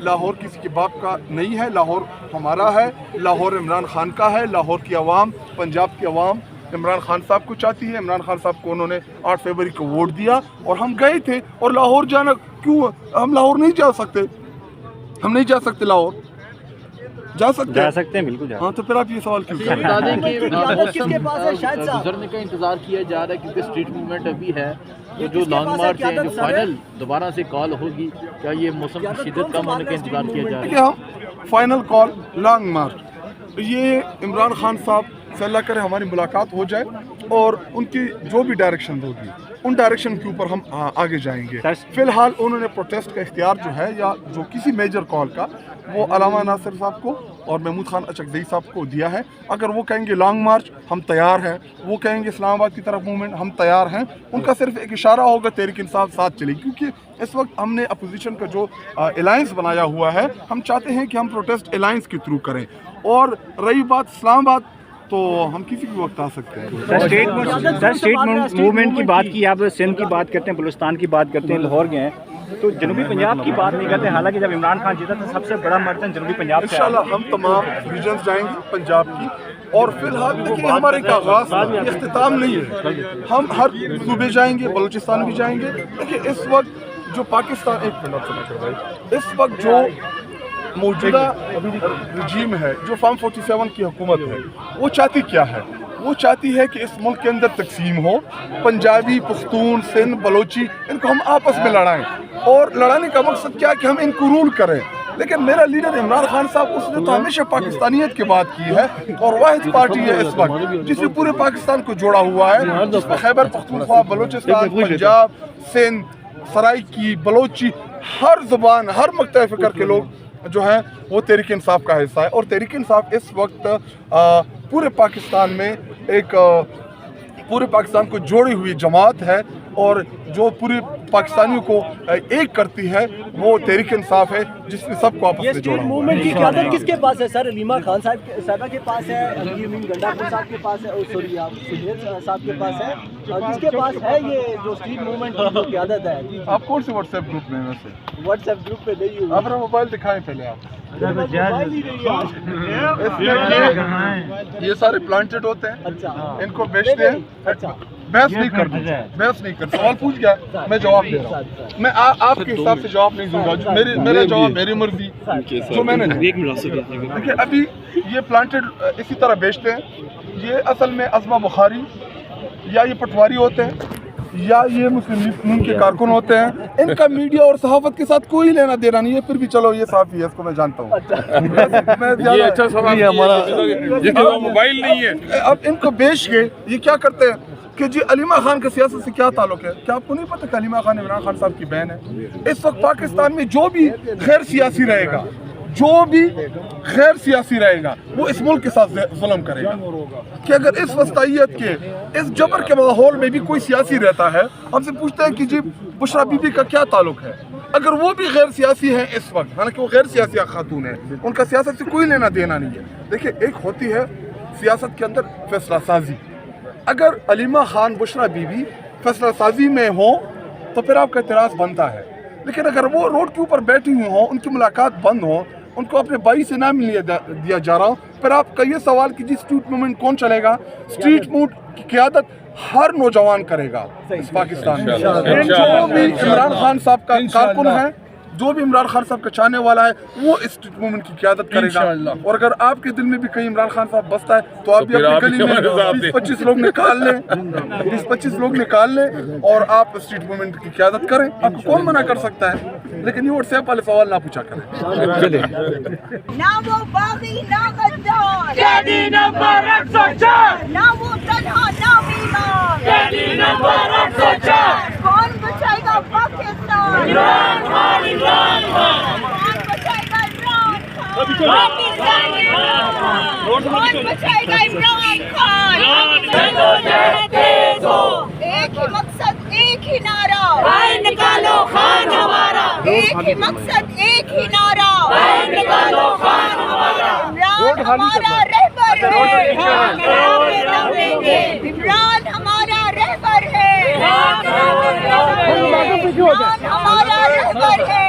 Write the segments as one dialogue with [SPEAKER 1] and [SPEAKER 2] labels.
[SPEAKER 1] لاہور کسی کے باپ کا نہیں ہے، لاہور ہمارا ہے، لاہور عمران خان کا ہے، لاہور کی عوام، پنجاب کی عوام عمران خان صاحب کو چاہتی ہے۔ عمران خان صاحب کو انہوں نے 8 فروری کو ووٹ دیا اور ہم گئے تھے، اور لاہور جانا کیوں، ہم لاہور نہیں جا سکتے، ہم نہیں جا سکتے لاہور، جا سکتے ہیں بالکل۔ ہاں تو پھر آپ یہ سوال کیوں کر رہے ہیں؟
[SPEAKER 2] گزرنے کا انتظار کیا جا رہا ہے کیونکہ اسٹریٹ موومنٹ ابھی ہے، جو لانگ مارچ ہے، جو فائنل دوبارہ سے کال ہوگی، کیا یہ موسم کی شدت کم ہونے کا انتظار کیا جا رہا ہے؟
[SPEAKER 1] ہم فائنل کال لانگ مارچ، یہ عمران خان صاحب سے اللہ کرے ہماری ملاقات ہو جائے اور ان کی جو بھی ڈائریکشن ہوگی ان ڈائریکشن کے اوپر ہم آگے جائیں گے۔ فی الحال انہوں نے پروٹیسٹ کا اختیار جو ہے یا جو کسی میجر کال کا وہ علامہ ناصر صاحب کو اور محمود خان اچکزئی صاحب کو دیا ہے۔ اگر وہ کہیں گے لانگ مارچ ہم تیار ہیں، وہ کہیں گے اسلام آباد کی طرف موومنٹ ہم تیار ہیں، ان کا صرف ایک اشارہ ہوگا تحریک انصاف ساتھ چلے گی، کیونکہ اس وقت ہم نے اپوزیشن کا جو الائنس بنایا ہوا ہے ہم چاہتے ہیں کہ ہم پروٹیسٹ الائنس کے تھرو کریں۔ اور رہی بات اسلام آباد تو ہم کسی بھی وقت آ سکتے ہیں۔
[SPEAKER 3] اسٹیٹ موومنٹ کی بات کی، آپ سندھ کی بات کرتے ہیں، بلوچستان کی بات کرتے ہیں، لاہور گئے ہیں تو جنوبی پنجاب کی بات نہیں کرتے، حالانکہ جب عمران خان جیتا تھا سب سے بڑا مرچن جنوبی پنجاب سے
[SPEAKER 1] انشاءاللہ ہم تمام ریجنز جائیں گے پنجاب کی، اور فی الحال دیکھیے ہمارے کا آغاز اختتام نہیں ہے، ہم ہر صوبے جائیں گے، بلوچستان بھی جائیں گے۔ دیکھیے اس وقت جو پاکستان، ایک منٹ، اس وقت جو موجودہ رجیم ہے، جو فارم 47 کی حکومت ہے، وہ چاہتی کیا ہے؟ وہ چاہتی ہے کہ اس ملک کے اندر تقسیم ہو، پنجابی، پختون، سندھ، بلوچی، ان کو ہم آپس میں لڑائیں، اور لڑانے کا مقصد کیا کہ ہم ان کو رول کریں۔ لیکن میرا لیڈر عمران خان صاحب اس نے تو ہمیشہ پاکستانیت کی بات کی ہے، اور واحد پارٹی ہے اس وقت جس نے پورے پاکستان کو جوڑا ہوا ہے، جس میں خیبر پختونخوا، بلوچستان، پنجاب، سندھ، سرائکی، بلوچی، ہر زبان، ہر مقطع فکر کے لوگ جو ہیں وہ تحریک انصاف کا حصہ ہے۔ اور تحریک انصاف اس وقت پورے پاکستان میں ایک پورے پاکستان کو جوڑی ہوئی جماعت ہے، اور جو پورے پاکستانیوں کو ایک کرتی ہے وہ تحریک انصاف ہے، جس نے سب کو آپس میں جوڑا ہوا ہے۔
[SPEAKER 4] موومنٹ کی قیادت کس کے پاس ہے سر؟ علیمہ خان صاحبہ کے پاس ہے، علی امین گنڈاپور صاحب کے پاس ہے، اور سوری آپ سہیل صاحب کے پاس ہے، کس کے پاس ہے یہ جو اسٹریٹ موومنٹ کی جو قیادت ہے؟
[SPEAKER 1] آپ کون سے واٹس ایپ گروپ میں ہیں ویسے؟
[SPEAKER 4] واٹس ایپ گروپ پہ نہیں ہوں،
[SPEAKER 1] آپ اپنا موبائل دکھائیں پہلے۔ آپ یہ سارے پلانٹڈ ہوتے ہیں، ان کو بیچتے ہیں، بحث نہیں کرتا، سوال پوچھ گیا میں جواب دے رہا ہوں، میں آپ کے حساب سے جواب نہیں دوں گا، جو میرا جواب میری مرضی جو میں نے دیکھیں۔ ابھی یہ پلانٹڈ اسی طرح بیچتے ہیں، یہ اصل میں عظمہ بخاری یا یہ پٹواری ہوتے ہیں یا یہ مسلم لیگ نون کے کارکن ہوتے ہیں، ان کا میڈیا اور صحافت کے ساتھ کوئی لینا دینا نہیں ہے، پھر بھی چلو یہ صحافی ہے، اس کو میں جانتا ہوں، یہ اچھا صحافی ہے ہمارا، یہ موبائل نہیں ہے۔ اب ان کو بیچ کے یہ کیا کرتے ہیں کہ جی علیمہ خان کا سیاست سے کیا تعلق ہے؟ کیا آپ کو نہیں پتہ کہ علیمہ خان عمران خان صاحب کی بہن ہے؟ اس وقت پاکستان میں جو بھی غیر سیاسی رہے گا، وہ اس ملک کے ساتھ ظلم کرے گا، کہ اگر اس وسطیت کے، اس جبر کے ماحول میں بھی کوئی سیاسی رہتا ہے، ہم سے پوچھتے ہیں کہ جی بشرا بی بی کا کیا تعلق ہے؟ اگر وہ بھی غیر سیاسی ہیں اس وقت، حالانکہ وہ غیر سیاسی خاتون ہیں، ان کا سیاست سے کوئی لینا دینا نہیں ہے۔ دیکھیں ایک ہوتی ہے سیاست کے اندر فیصلہ سازی، اگر علیمہ خان بشرا بی بی فیصلہ سازی میں ہوں تو پھر آپ کا اعتراض بنتا ہے، لیکن اگر وہ روڈ کے اوپر بیٹھی ہوئی ہوں، ان کی ملاقات بند ہوں، ان کو اپنے بھائی سے نہ ملنے دیا جا رہا ہو، پھر آپ کا یہ سوال کہ جی اسٹریٹ موومنٹ کون چلے گا؟ اسٹریٹ موومنٹ کی قیادت ہر نوجوان کرے گا اس پاکستان میں، جو بھی عمران خان صاحب کا کارکن ہے، جو بھی عمران خان صاحب کا چاہنے والا ہے، وہ اس اسٹریٹ موومنٹ کی قیادت کرے گا۔ اور اگر آپ کے دل میں بھی کہیں عمران خان صاحب بستا ہے تو آپ بھی اپنی گلی میں 20-25 لوگ نکال لیں، 20-25 لوگ نکال لیں اور آپ اسٹریٹ موومنٹ کی قیادت کریں، آپ کو کون منع کر سکتا ہے؟ لیکن یہ واٹس ایپ والے سوال نہ پوچھا کریں۔
[SPEAKER 5] نہ وہ باغی نہ غدار،
[SPEAKER 6] قیدی نمبر 104،
[SPEAKER 5] نہ وہ تنہا نہ بیمار،
[SPEAKER 6] قیدی نمبر 104،
[SPEAKER 5] کون بچائے گا پاکستان؟
[SPEAKER 6] عمران خان، عمران خان،
[SPEAKER 5] کون بچائے گا عمران خان؟
[SPEAKER 6] پاکستان عمران خان،
[SPEAKER 5] کون بچائے گا عمران خان؟
[SPEAKER 6] تیز ہو،
[SPEAKER 5] ایک ہی مقصد ایک ہی نعرہ،
[SPEAKER 6] باہر نکالو خان ہمارا،
[SPEAKER 5] ایک ہی مقصد ایک ہی نعرہ،
[SPEAKER 6] باہر نکالو خان ہمارا،
[SPEAKER 5] عمران ہمارا رہبر ہے، عمران ہمارا رہبر ہے، عمران ہمارا رہبر ہے،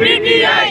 [SPEAKER 6] PTI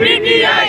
[SPEAKER 6] PTI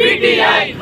[SPEAKER 6] PTI